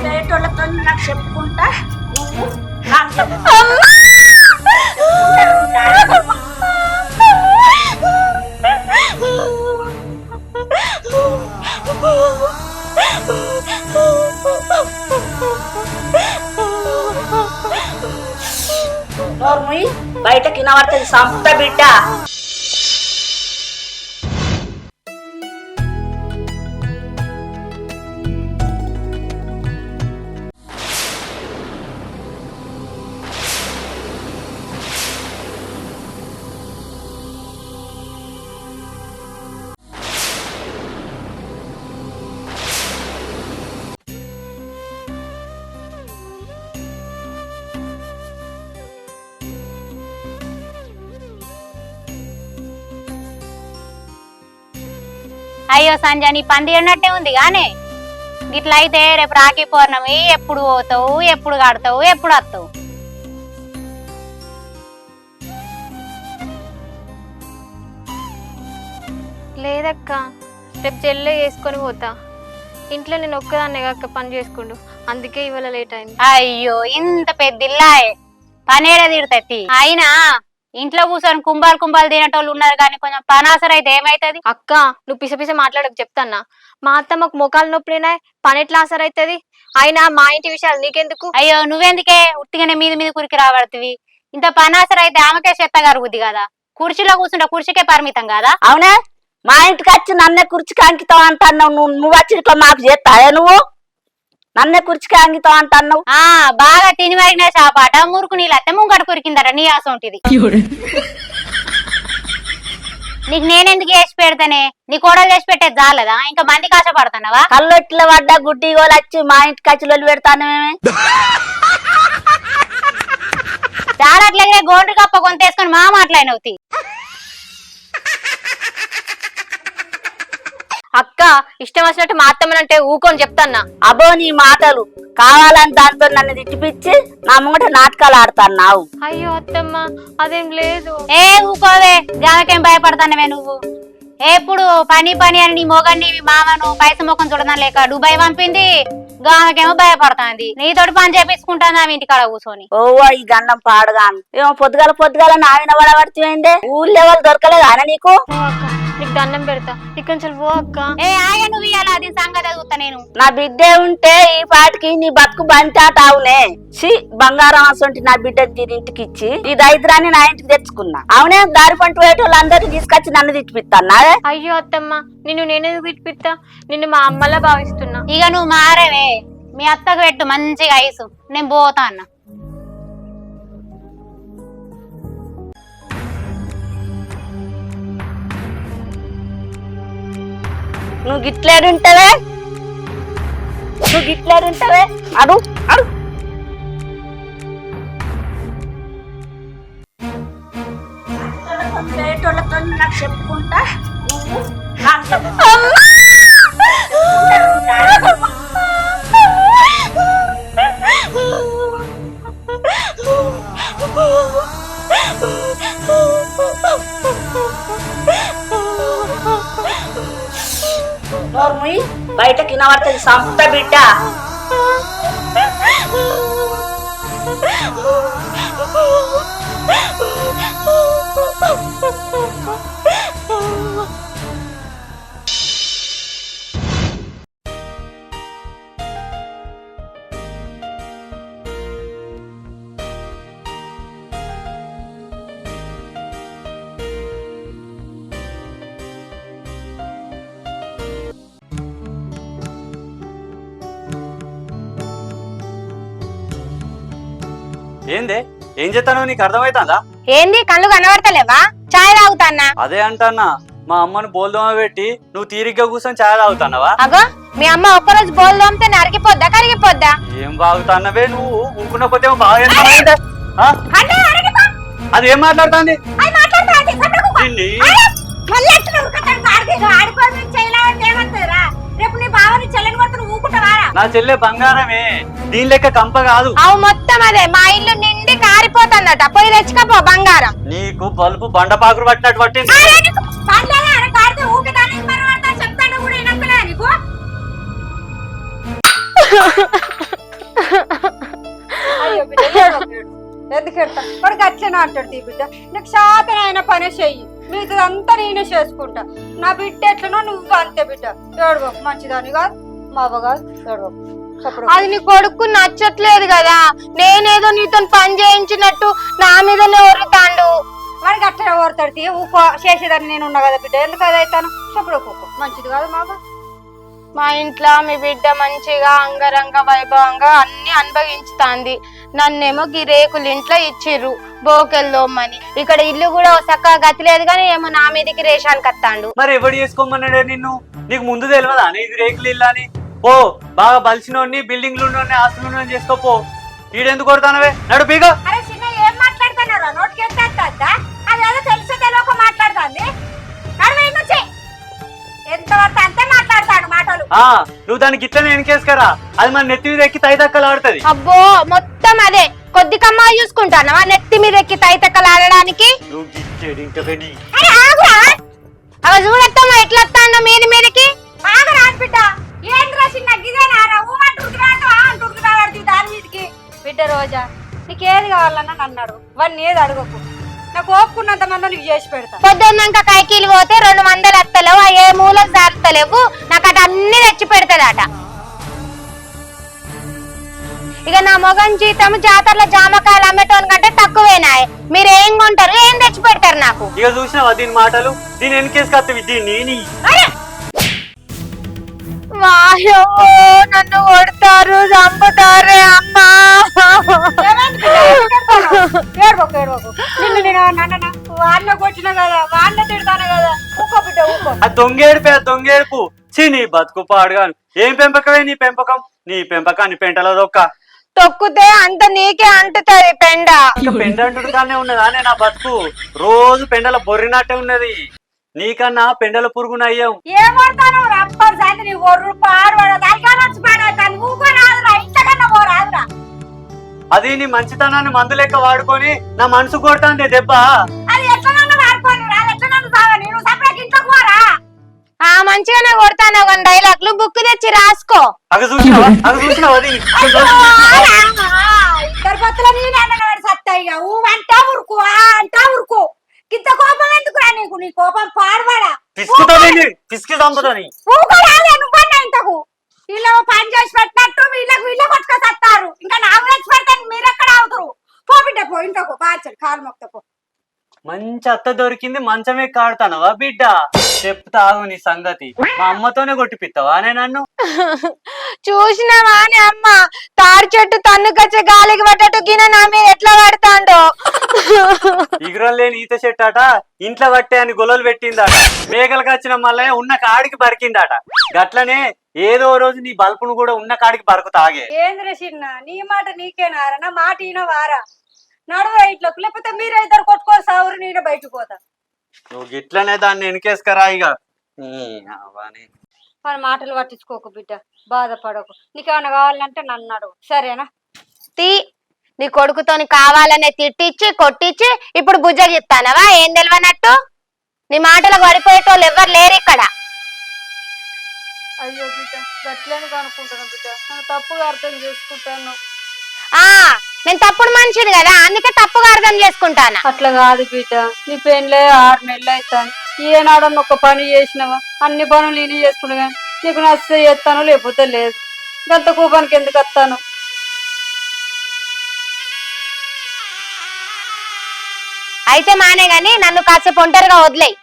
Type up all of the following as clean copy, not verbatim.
బయటోళ్ళతో నాకు చెప్పుకుంటా నువ్వు నాకు చెప్పు. నోర్ముయి బయటకి వినబడుతుంది సంపుత బిడ్డ. అయ్యో సంజయ్ నీ పంది అన్నట్టే ఉంది గానే గిట్ల అయితే రేపు రాఖీ పౌర్ణమి ఎప్పుడు పోతావు ఎప్పుడు కడతావు ఎప్పుడు వస్తావు? లేదక్క రేపు చెల్లె వేసుకొని పోతా. ఇంట్లో నేను ఒక్కదాన్నే కాక పని చేసుకుండు, అందుకే ఇవాళ లేట్ అయింది. అయ్యో ఇంత పెద్ద ఇల్లాయే పనేడ తీరుతట్టి. అయినా ఇంట్లో కూర్చొని కుంభాలు తినేటోళ్ళు ఉన్నారు కానీ కొంచెం పనాసర అయితే ఏమైతుంది? అక్క నువ్వు పిస మాట్లాడక చెప్తాన్నా. మా అత్తమ్మకు మొఖాలు నొప్పినాయి, పని ఎట్లా ఆసర అవుతుంది? అయినా మా ఇంటి విషయాలు నీకెందుకు? అయ్యో నువ్వెందుకే ఉట్టిగానే మీద కురికి రాబడుతుంది. ఇంత పనాసర అయితే ఆమెకే చెత్త కరుగుద్ది కదా. కుర్చీలో కూర్చుంటే కుర్చీకే పరిమితం కదా. అవునా మా ఇంటికి వచ్చి నన్నే కుర్చీకి అంకితం అంటున్నావు. నువ్వు వచ్చి ఇట్లా మాకు చేస్తావే? నువ్వు నన్నే కుర్చీకి అంకితం అంటున్నావు. బాగా తిని వరిగిన చాపాట మురుకు నీళ్ళతే ముంగట కురికిందట నీ ఆసంటిది. నీకు నేనెందుకు చేసి పెడతానే? నీ కోడలు చేసి పెట్టేది చాలదా? ఇంకా మందికి ఆశపడుతున్నావా? కళ్ళొట్ల పడ్డ గుడ్డి గోలు వచ్చి మా ఇంటికి వచ్చి లొల్లి పెడతానేమే. చాలా అట్లాగే గోండ్రి కప్ప కొంతేసుకొని మా మాట్లాడినవుతి. అక్క ఇష్టం వచ్చినట్టు మా అత్తమ్మనంటే ఊకొని చెప్తాన్నా. అబో నీ మాటలు కావాలని దాంతో నన్ను తిట్టిపిచ్చి నా ముంగట నాటకాలు ఆడుతున్నావు. అయ్యో అత్తమ్మ అదేం లేదు. ఊకోవే గానకేం భయపడతానవే నువ్వు? ఎప్పుడు పని అని నీ మొగన్ని మామను పైస ముఖం చూడదాని లేక దుబాయ్ పంపింది. గానకేమో భయపడతాంది. నీతోటి పని చేపించుకుంటాను ఆమె ఇంటికాడ కూర్చొని. ఓవా ఈ గండం పాడగాను ఏమో పొద్దుగాల నావిన పడబడితే ఊళ్ళో వాళ్ళు దొరకలేదు అన నీకు? నీకు దండం పెడతా ఇక్కడ పో అక్క. ఆగే నువ్వు ఇయ్యాల అది సంగతి చూస్తా నేను. నా బిడ్డే ఉంటే ఈ పాటికి నీ బతుకు బంటాట అవునే. బంగారం అసంటి నా బిడ్డని దీని ఇంటికి ఇచ్చి ఈ దరిద్రాన్ని నా ఇంటికి తెచ్చుకున్నా. అవునే దారి పంట వేటోళ్ళందరినీ తీసుకొచ్చి నన్ను తిట్టిపిస్తానా? అయ్యో అత్తమ్మ నిన్ను నేనే తిట్టిపిస్తా? నిన్ను మా అమ్మలా భావిస్తున్నా. ఇక నువ్వు మారవే. మీ అత్తకు పెట్టు మంచిగా ఐసు, నేను పోతా అన్న. నువ్వు గిట్లేడుంటావే అడు అడు. బయటోళ్ళతో నాకు చెప్పుకుంటా నువ్వు నాకు చెప్పు. నోర్ముయి బయటకి వినబడుతుంది సంపుత బిడ్డ. ఏందే ఏం చేస్తానో నీకు అర్థమైతుందా? ఏంది కళ్ళు కనబడతలేవా? చాయ్ తాగుతాన్నా. అదే అంటానా, మా అమ్మను బోల్దోమ పెట్టి నువ్వు తీరిగ్గా కూర్చొని చాయ్ తాగుతానవా? అగో మీ అమ్మ ఒక్కరోజు బోల్ దోమితే నరికిపోద్దా కరిగిపోద్దా? ఏం బాగుతానవే నువ్వు? ఊకున్న కొద్ది బాగా అది ఏం మాట్లాడుతుంది? నా చెల్లె బంగారమే, దీని లెక్క కంప కాదు. అవు మొత్తం అదే మా ఇల్లు నిండి కారిపోతుందట. పోయి తెచ్చుకపో బంగారం. నీకు బల్బు బండపాకురు పట్టినట్టు పట్టింది. చెప్తాను కూడా ఎందుకు ఎడతా వాడికి అట్లనే అంటాడు తీ బిడ్డ నీకు శాతం అయిన పనే చెయ్యి మీదంతా నేనే చేసుకుంటా నా బిడ్డ ఎట్లనో నువ్వు అంతే బిడ్డ ఏడవకు మంచిదాని కాదు మా అవ్వ కాదు ఏడవకు అది నీ కొడుకు నచ్చట్లేదు కదా నేనేదో నీతో పని చేయించినట్టు నా మీదనే ఒరుతాండు వాడికి అట్లనే ఓడతాడు తీ ఊకో చేసేదాన్ని నేను ఉన్నా కదా బిడ్డ ఎందుకు అదైతాను చెప్పుడు ఊకో మంచిది కాదు మా అవ్వ మా ఇంట్లో మీ బిడ్డ మంచిగా అంగరంగ వైభవంగా అన్ని అనుభవించుతాంది నన్నేమో గిరేకులు ఇంట్లో ఇచ్చిర్రు బోకెల్దోమ్మని ఇక్కడ ఇల్లు కూడా చక్కగా గతి లేదు కానీ ఏమో నా మీదకి రేషానికి వస్తాండు మరి ఎవడు చేసుకోమన్నాడే నిన్ను? నీకు ముందు తెలియదా ఇది రేకులు ఇల్లు అని? ఓ బాగా బలిసినోడిని బిల్డింగ్లు ఉన్నోడిని ఆస్తులు చేసుకోపో. ఈడెందుకు కొడతానవే? నడు బీగా. అరే చిన్న ఏం మాట్లాడుతున్నారా నోటికి ఎత్తా అది ఏదో తెలిసే తెలియక మాట్లాడుతుంది ఎంత పడితే అంతే మాట్లాడతాడు మాటలు. నువ్వు దానికి ఇట్లనే వెనకేసుకరా, అది మన నెత్తి మీద ఎక్కి తైదక్కలు ఆడుతుంది. అబ్బో మొత్తం అదే కొద్ది కమ్మా చూసుకుంటాను నెత్తి మీద ఎక్కి తైతక్కలు ఆడడానికి. అవి చూడత్తమ్మా ఎట్లా వస్తాడో మీది మీదకి. బిడ్డ ఏంద్రా చిన్న గిదేనారా దాని మీదకి. బిడ్డ రోజా నీకేది కావాలన్నా నన్నాడు వాడిని ఏది అడగకు, నాకు ఓపుకున్నంత మంది నీకు చేసి పెడతా. పొద్దున్నాక కైకిలు పోతే 200 అత్తలేవు ఏ మూలకు జారుతలేవు నాకు అటు అన్ని తెచ్చి పెడతాదట. ఇక నా మొగం జీతం జాతరలో జామకాయలు అమ్మేటోని కంటే తక్కువేనాయ్. మీరు ఏం కొంటారు ఏం తెచ్చి పెడతారు నాకు? ఇక చూసినావా దీని మాటలు? దీని వెనకేసుకొస్తావి దీన్ని. వాయో నన్ను కొడతారు చంపుతారే అమ్మా. ఏడవకు ఏడవకు నిన్ను నేను వాళ్ళ కొట్టినా కదా వాళ్ళ తిడతాను కదా ఊకో బిడ్డ ఊకో. ఆ దొంగేడుపే దొంగేడుపు నీ బతుకు పాడుగాను. ఏం పెంపకమే నీ పెంపకం? నీ పెంపకాన్ని పెంటలో దొక్క తొక్కుతే అంత నీకే అంటుతుంది పెండ. పెండ అంటుడుగానే ఉన్నదా నా బతుకు? రోజు పెండల బొర్రినట్టే ఉన్నది. నీకన్నా పెండల పురుగున అయ్యాం. ఏమడతాను రప్పర్ సాయంత్రం నీ ఒర్రు పాడతాను ఊకో రాదురా ఇంతకన్నా పో రాదురా. అది నీ మంచితనాన్ని మందు లెక్క వాడుకొని నా మనసు కొడతాంది దెబ్బ. అది ఎట్లనన్నా వాడుకోని రాదు ఎట్లనన్నా సాగని నువ్వు సపరేట్ ఇంట్లోకి పోరా. మంచిగానే కొడతాను ఒక డైలాగ్లు బుక్ తెచ్చి రాసుకో. అవి చూసినావా ఇద్దరు పత్తుల నేను సత్తాయిగా ఊ అంటా ఊరుకు అంటా ఊరుకు. ఇంత కోపం ఎందుకురా నీకు? నీ కోపం పాడవాడా పిసికి చంపుతాని ఊకో రాలే నువ్వన్నా ఇంతకు. వీళ్ళు పని చేసి పెట్టినట్టు వీళ్ళ కొట్టుకొస్తారు. ఇంకా నా గురించి పెడతాను మీరెక్కడ అవుతారు? పో బిడ్డ పో ఇంతకు బాచరు కాలు మొక్తపో. మంచి అత్త దొరికింది మంచమే కాడుతానవా బిడ్డ? చెప్తావు నీ సంగతి. మా అమ్మతోనే కొట్టిపిస్తావా నే నన్ను? చూసినావా అని అమ్మ తాడి చెట్టు తన్నుకొచ్చే గాలికి పట్టట్టు గిన నా మీద ఎట్లా పడతాండో. ఇగురం లేని ఈత చెట్టు అట ఇంట్లో పట్టే అని గొలలు పెట్టిందట. మేకలకు వచ్చిన మళ్ళీ ఉన్న కాడికి బరికిందట. గట్లనే ఏదో రోజు నీ బల్పును కూడా ఉన్న కాడికి బరకు తాగే. ఏంద్ర చిన్న నీ మాట నీకేనారా నా మాట ఈయన వారా నడువు ఇంట్లోకి లేకపోతే మీరే ఇద్దరు కొట్టుకొని సావురు నేను బయటకు పోతా. నువ్వు గిట్లనే దాన్ని వెనకేసుకరా. ఇక మన మాటలు పట్టించుకోకు బిడ్డ బాధపడకు. నీకేమన్నా కావాలంటే నన్ను అడుగు సరేనా? తీ నీ కొడుకుతోని కావాలనే తిట్టిచ్చి కొట్టించి ఇప్పుడు బుజ్జ చెప్తానవా ఏం తెలియనట్టు? నీ మాటలకు పడిపోయేటోళ్ళు ఎవ్వరు లేరు ఇక్కడ. అయ్యో బిడ్డ గట్లని అనుకుంటాను బిడ్డ నన్ను తప్పుగా అర్థం చేసుకుంటాను. నేను తప్పుడు మనిషిని కదా అందుకే తప్పుగా అర్థం చేసుకుంటాను. అట్లా కాదు బిడ్డ నీ పెళ్ళే 6 నెలలు అవుతాను. ఏనాడన్న ఒక పని చేసినావా? అన్ని పనులు నేను చేసుకున్నా కానీ నీకు నచ్చితే చేస్తాను లేకపోతే లేదు. గంత కోపానికి ఎందుకు వస్తాను? అయితే మానే గాని నన్ను కాసేపు ఒంటరిగా వదిలేయి.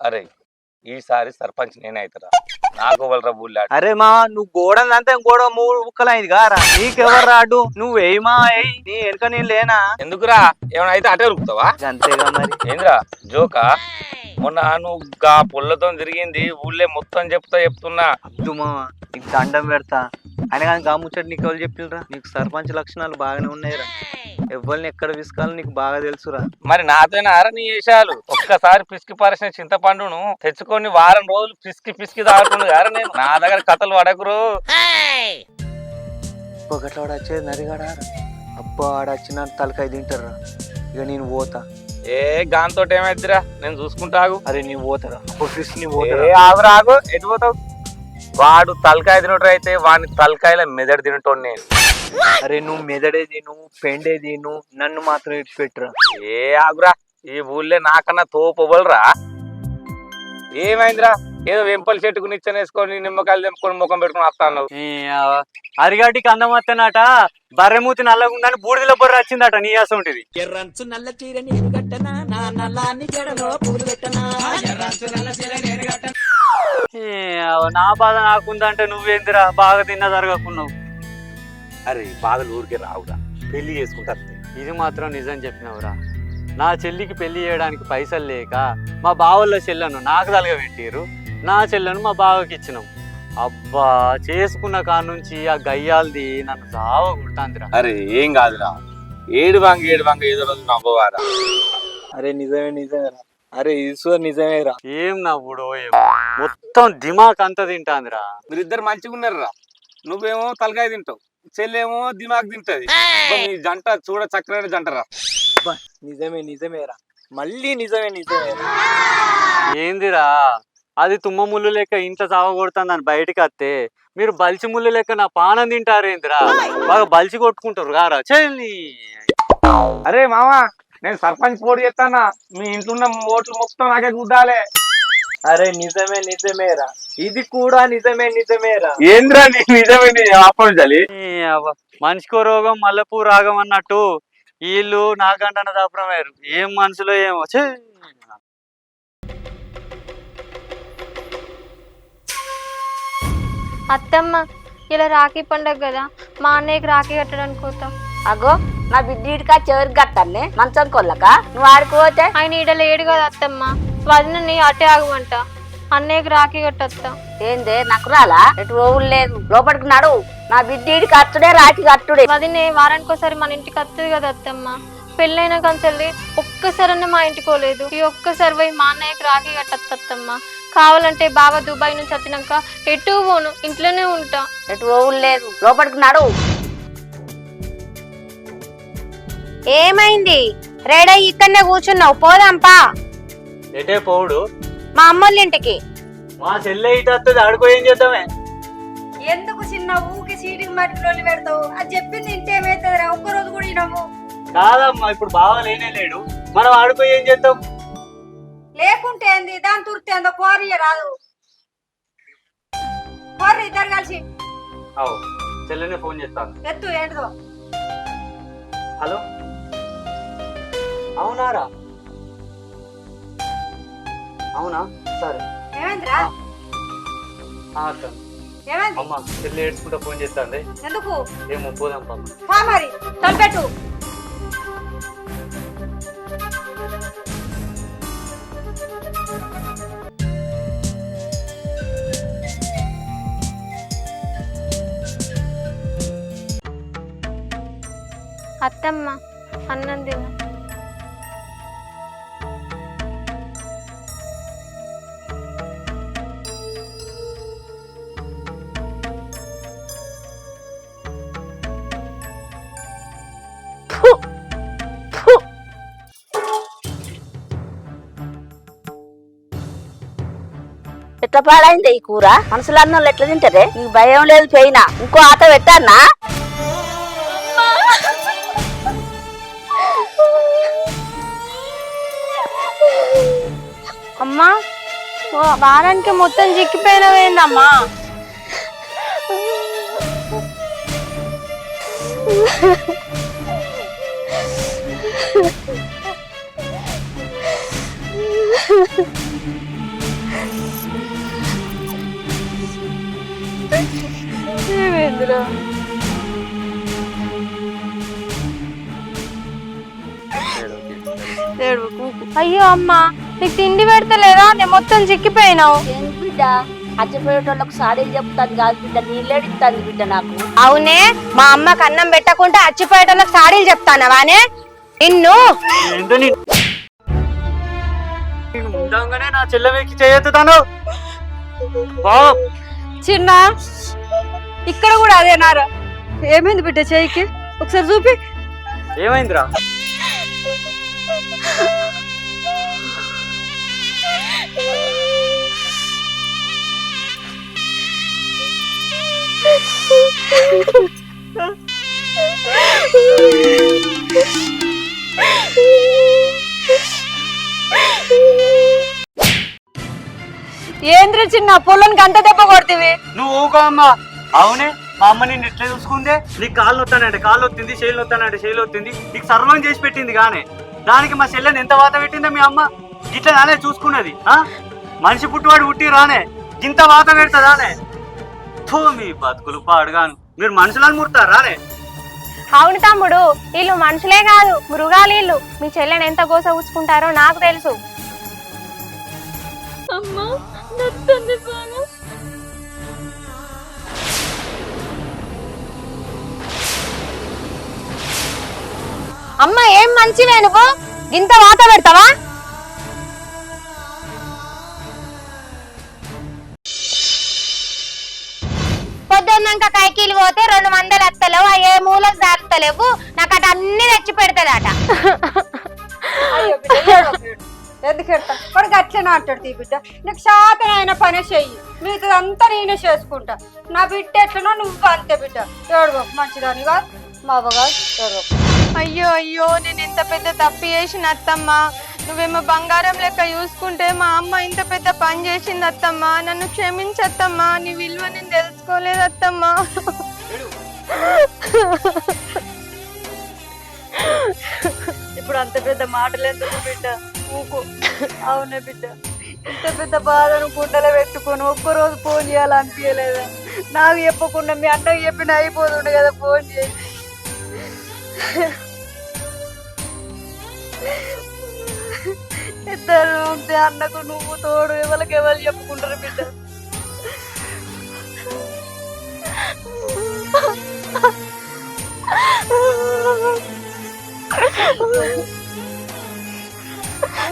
అరే ఈసారి సర్పంచ్ నేనే అవుతారా? నాకు వాళ్ళ ఊళ్ళో అరే మా నువ్వు గోడంతా గోడ 3 ముక్కలైంది కారా? నీకెవరు రాడు? నువ్వు ఏమా నీ వెనుక నేను లేనా? ఎందుకురా? ఏమైనా అయితే అటే ఉరుకుతావా? అంతేగా మరి. ఏంద్రా జోకా? మొన్న నువ్వు గా పుల్లతో తిరిగింది ఊళ్ళే మొత్తం చెప్తున్నా. అద్దు మామ నీకు దండం పెడతా. అయినా కానీ గా ముచ్చట నీకు ఎవరు చెప్పినరా? నీకు సర్పంచ్ లక్షణాలు బాగానే ఉన్నాయిరా. ఎవరిని ఎక్కడ పిసుకాలో నీకు బాగా తెలుసురా. మరి నాతోనే ఆరని చేశాలు. ఒక్కసారి పిసికి పారేసిన చింతపండును తెచ్చుకొని వారం రోజులు పిసికి తాగుతుంది గారు. నేను నా దగ్గర కథలు పడకురు. గట్ల వాడు వచ్చేది నరిగాడా? అబ్బా ఆడొచ్చిన తలకాయ తింటారా. ఇక నేను పోతా. ఏ గాంతో ఏమైద్దిరా, నేను చూసుకుంటాగు. అరే నీ పోతారా? ఆగు ఎటు పోతావు? వాడు తలకాయ తినటం అయితే వాడిని తలకాయల మెదడు తినటోడు నేను. అరే నువ్వు మెదడే తిను, పెండే తిను, నన్ను మాత్రం ఇడిచిపెట్టురా. ఏ ఆగురా, ఈ ఊళ్ళో నాకన్నా తోపబలరా. ఏమైందిరా? ఏదో వెంపల్ చెట్టుకు నిచ్చెన వేసుకొని నిమ్మకాయలు తెంపుకొని ముఖం పెట్టుకుని వస్తాను. అరిగాటికి అందం వస్తానట, బర్రెమూతి నల్లగుందని బూడిదలో బొర్ర వచ్చిందట. నీ అసంటిది ఎర్రంచు నల్ల చీర నేను గట్టనా, నా నల్లాని జడలో పూలు పెట్టనా, ఎర్రంచు నల్ల చీర నేను గట్టనా. నా బాధ నాకుందంటే నువ్వేందిరా బాగా తిన్నా జరగకున్నావు. అరే బాధలు ఊరికే రావురా, పెళ్లి చేసుకుంటా. ఇది మాత్రం నిజం చెప్పినావురా. నా చెల్లికి పెళ్లి చేయడానికి పైసలు లేక మా బావల చెల్లెను నాకు తలగబెట్టిరు, నా చెల్లెను మా బావకి ఇచ్చినాం. అబ్బా చేసుకున్న కాడ నుంచి ఆ గయ్యాలది నన్ను జావ కొడుతాందిరా. అరే ఏం కాదురా, ఏడు వంగ ఏదో రోజు నవ్వవారా. అరే నిజమేరా. అరే ఈశ్వర్ నిజమేరా. ఏం నవ్వుడో ఏమో, మొత్తం దిమాక్ అంతా తింటాందిరా. మీరిద్దరు మంచిగా ఉన్నారురా. నువ్వేమో తలకాయ తింటావు, చెల్లేమో దిమాగ్ తింటది. మీ జంట చూడ చక్కరైన జంటరా. నిజమేరా. మళ్ళీ నిజమేరా. ఏందిరా అది తుమ్మ ముళ్ళు లెక్క ఇంత చావ కొడుతుందని బయటకు వస్తే మీరు బలిసి ముళ్ళు లెక్క నా పానం తింటారేందిరా? బాగా బలిసి కొట్టుకుంటారు కారా చెల్లి. అరే మామా, నేను సర్పంచ్ పోటీ చేస్తానా, మీ ఇంట్లో ఉన్న ఓట్లు మొత్తం నాకే గుద్దాలే. అరే నిజమేరా. ఇది కూడా నిజమేరా. ఏంద్రా నిజమే ఆపంచాలి. మనిషికో రోగం మల్లెపూ రాగం అన్నట్టు వీళ్ళు నాకంటన్న తప్పమయ్యారు. ఏం మనుషులో ఏమో. అత్తమ్మ ఇలా రాఖీ పండగ కదా, మా అన్నయ్యకి రాఖీ కట్టడానికి పోతాం. అగో నా బిడ్డీడికా చివరికి కట్టానే మంచం కొల్లక నువ్వు ఆడుకోతే. ఆయన ఈడ లేడు కదా అత్తమ్మ, వదినని అటే ఆగమంట. అన్నయ్యకి రాఖీ కట్టొస్తా. ఏందే నాకు రాలా? ఎటు ఓవులు లేదు, లోపలికి నడు. నా బిడ్డీడి కట్టుడే రాఖీ కట్టుడే. వదినే వారానికి ఒకసారి మన ఇంటికి వస్తుంది కదా అత్తమ్మ. పెళ్ళైనా కంచెల్లి ఒక్కసారన్నా మా ఇంటికి పోలేదు. ఈ ఒక్కసారి పోయి మా అన్నయ్యకి రాఖీ కట్టొత్తమ్మ. కావాలంటే బావ దుబాయ్ నుంచి వచ్చినాక ఎటు పోను, ఇంట్లోనే ఉంటా. ఎటు ఓవులు లేదు, లోపలికి నడు. ఏమైంది? రెడీ ఇక్కడనే కూర్చున్నావు, పోదాంపా. ఎటే పోవుడు? మా అమ్మోళ్ళ ఇంటికి. మా చెల్లె ఇటు వస్తుంది, ఆడుకో. ఏం చేద్దామే? ఎందుకు చిన్న ఊకి సీటికి మట్టిలోని పెడతావు? అది చెప్పింది ఇంటేమైతుందిరా? ఒక్కరోజు కూడా వినము. కాదమ్మా, ఇప్పుడు బావ లేనే లేడు, మనం ఆడుకో. ఏం చేద్దాం? లేకుంటే ఏంది, దాని తుర్తి ఏందో కోరి రాదు. కోరి ఇద్దరు కలిసి అవు చెల్లెనే ఫోన్ చేస్తాను. ఎత్తు ఏంటిదో. హలో, అవునారా? అవునా, సరే. ఏమైందిరా? ఏమైంది? అమ్మా చెల్లి ఏడ్చుకుంటా ఫోన్ చేస్తాంది. ఎందుకు? ఏమో పోదాం పాప. మరి తలపెట్టు. అత్తమ్మ అన్నం తిను. ఎట్లా పాడైంది ఈ కూర? మనుషులు అన్న ఎట్లా తింటారే? నీకు భయం లేదు పోయినా ఇంకో ఆట పెట్టానా? అమ్మా వారానికి మొత్తం చిక్కిపోయినవేందమ్మా? అయ్యో అమ్మా, నీకు తిండి పెడతలేదా? నేను మొత్తం చిక్కిపోయినావు. ఏం బిడ్డ అచ్చిపోయేటోళ్ళకు సాడీలు చెప్తాను కాదు బిడ్డ, నీళ్ళేడిస్తాను బిడ్డ నాకు. అవునే, మా అమ్మకు అన్నం పెట్టకుండా అచ్చిపోయేటోళ్ళకి సాడీలు చెప్తానవానే నిన్ను. ఉండంగానే నా చెల్లెకి చేయొద్దుతాను. చిన్న ఇక్కడ కూడా అదేనారా? ఏమైంది బిడ్డ చెయ్యికి? ఒకసారి చూపి. ఏమైందిరా? ఏంద్ర చిన్న పొలానికి అంత దెబ్బ కొడుతుంది? నువ్వు ఊకో అమ్మా. అవునే, మా అమ్మ నిన్ను ఎట్లా చూసుకుందే? నీకు కాళ్ళు వస్తానంటే కాళ్ళు వస్తుంది, చేయిలు వస్తానంటే చేయిలు వస్తుంది, నీకు సర్వం చేసి పెట్టింది కానీ దానికి మా చెల్లెని ఎంత వాత పెట్టిందా మీ అమ్మ? ఇట్లా నానే చూసుకున్నది. మనిషి పుట్టువాడు పుట్టి రానే ఇంత వాత పెడతాదానే? మీ బతుకులు పాడుగాను, మీరు మనుషులను ముడతారు రానే. అవును తమ్ముడు, వీళ్ళు మనుషులే కాదు మృగాలు. వీళ్ళు మీ చెల్లెని ఎంత గోస ఊచుకుంటారో నాకు తెలుసు. అమ్మ ఏం మంచివే నువ్వు, ఇంత వాత పెడతావా? పొద్దున్నాక కైకిలు పోతే 200 అత్తలేవు, ఏ మూలకు దారుతలేవు. నాకు అటు అన్ని తెచ్చి పెడతాదట. ఎందుకు ఎడతా? వాడికి అట్లనే అంటాడు తీ బిడ్డ. నీకు శాతనైన పని చెయ్యి, మీదంతా నేనే చేసుకుంటా. నా బిడ్డ ఎట్లనో నువ్వు అంతే బిడ్డ. ఏడుగో మంచిదాని కాదు, మా అవ్వగారు ఏడుగో. అయ్యో అయ్యో, నేను ఎంత పెద్ద తప్పు చేసిన అత్తమ్మా. నువ్వేమో బంగారం లెక్క చూసుకుంటే మా అమ్మ ఇంత పెద్ద పని చేసింది అత్తమ్మా. నన్ను క్షమించత్తమ్మా, నీ విలువ నేను తెలుసుకోలేదు అత్తమ్మా. ఇప్పుడు అంత పెద్ద మాటలు ఎందుకు బిడ్డ? ఊకు. అవునే బిడ్డ, ఇంత పెద్ద బాధను గుండెలో పెట్టుకొని ఒక్కరోజు ఫోన్ చేయాలనిపించలేదా? నాకు చెప్పకుండా మీ అన్నకు చెప్పిన అయిపోతుండే కదా ఫోన్ చేసి. ఇద్దరు ఉంటే అన్నకు నువ్వు తోడు, ఎవరికి ఎవరు చెప్పుకుంటారు బిడ్డ?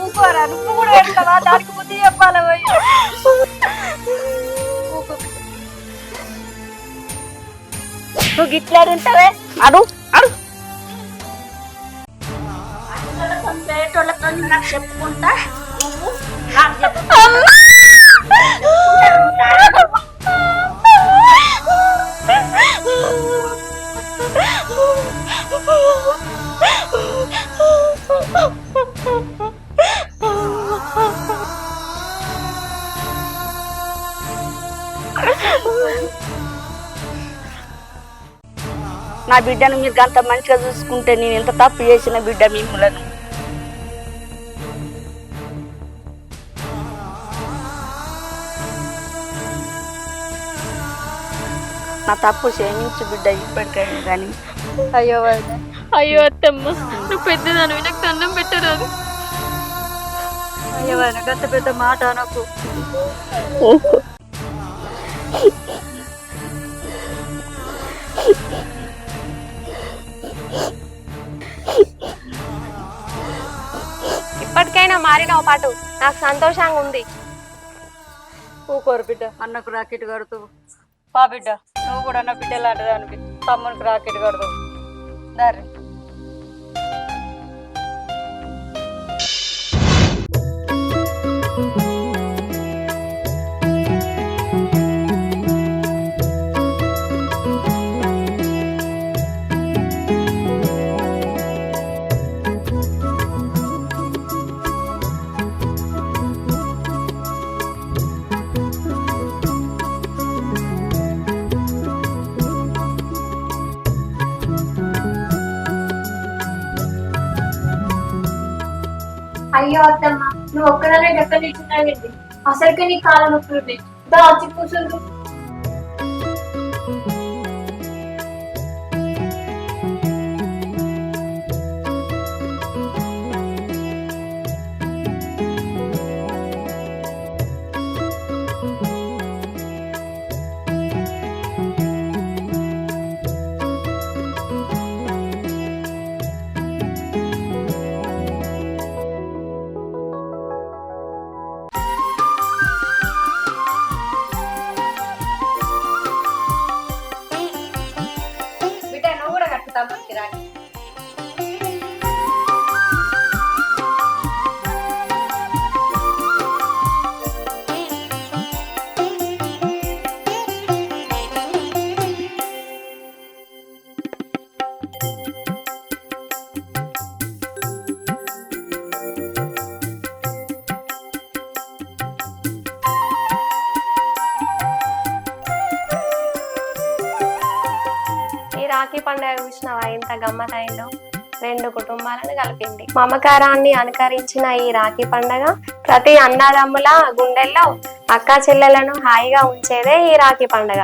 ఊకోరా, నువ్వు కూడా వెళ్తావా? దానికి బుద్ధి చెప్పాలి. నువ్వు గిట్లా ఉంటావే? అడు అడు నాకు చెప్పుకుంటా, నువ్వు నాకు చెప్పు. నా బిడ్డను మీరు అంత మంచిగా చూసుకుంటే నేను ఎంత తప్పు చేసిన బిడ్డ మిమ్మలను. నా తప్పు క్షమించు బిడ్డ ఇప్పటికైనా కానీ. అయ్యో అయ్యో అత్తమ్మ, నువ్వు పెద్దదానివి, నాకు దండం పెట్టరాదు. అయ్యో అంత పెద్ద మాట అనకు. ఇప్పటికైనా మారినావు పాటు, నాకు సంతోషంగా ఉంది. ఊకోరు బిడ్డ, అన్నకు రాకెట్ కడుతూ పా బిడ్డ. నువ్వు కూడా నా బిడ్డ లాంటిది అనిపి, తమ్మునికి రాకెట్ కడుతూ దారి. అయ్యో అత్తమ్మ, నువ్వు ఒక్కదానే ఎక్కడ నిల్చున్నావేంటి? అసలుకే నీ కాళ్ళ నొప్పులున్నాయి. దా వచ్చి కూర్చుండు. పండుగ చూసినావా ఎంత గమ్మతైందో. 2 కుటుంబాలను కలిపింది. మమకారాన్ని అనుకరించిన ఈ రాఖీ పండుగ ప్రతి అన్నదమ్ముల గుండెల్లో అక్కా చెల్లెలను హాయిగా ఉంచేదే ఈ రాఖీ పండుగ.